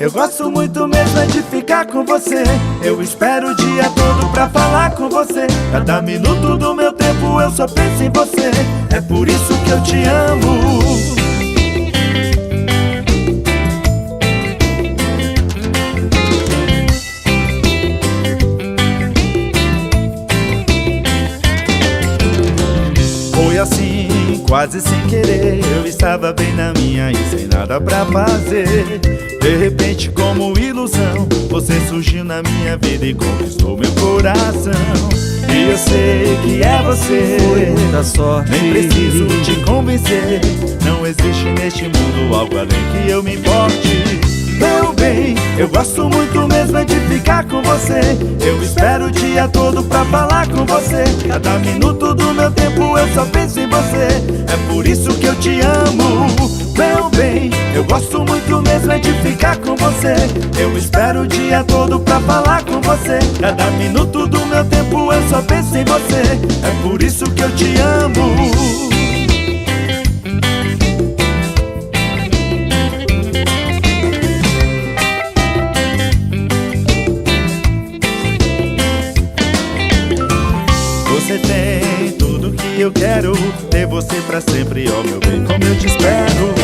Eu gosto muito mesmo é de ficar com você. Eu espero o dia todo pra falar com você. Cada minuto do meu tempo eu só penso em você. É por isso que eu te amo. Foi assim, quase sem querer. Eu estava bem na minha e sem nada pra fazer. De repente, como ilusão, você surgiu na minha vida e conquistou meu coração. E eu sei que é você. Foi muita sorte. Nem preciso te convencer. Não existe neste mundo algo além que eu me importe. Meu bem, eu gosto muito mesmo é de ficar com você. Eu espero o dia todo pra falar com você. Cada minuto do meu tempo eu só penso em você. É por isso que eu te amo. Meu bem, eu gosto muito mesmo é de ficar com você. Eu espero o dia todo pra falar com você. Cada minuto do meu tempo eu só penso em você. É por isso que eu te amo. Você tem tudo que eu quero. Ter você pra sempre, ó meu bem, como eu te espero.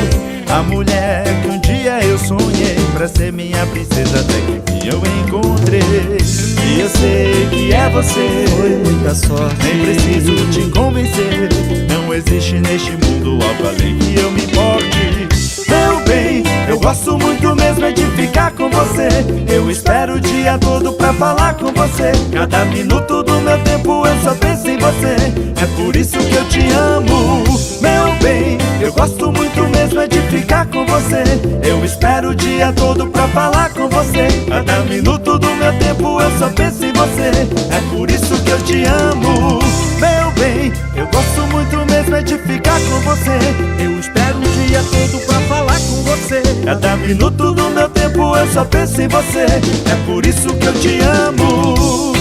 A mulher que um dia eu sonhei pra ser minha princesa, até que eu encontrei. E eu sei que é você. Foi muita sorte. Nem preciso te convencer. Não existe neste mundo algo além que eu me importe. Meu bem, eu gosto muito mesmo é de ficar com você. Eu espero o dia todo pra falar com você. Cada minuto do meu tempo eu só penso em você. É por isso que eu te amo. Meu bem, eu gosto muito mesmo é de ficar com você. Eu espero o dia todo pra falar com você. Cada minuto do meu tempo eu só penso em você. É por isso que eu te amo. Meu bem, eu gosto muito mesmo é de ficar com você. Eu espero o dia todo pra falar com você. Cada minuto do meu tempo eu só penso em você. É por isso que eu te amo.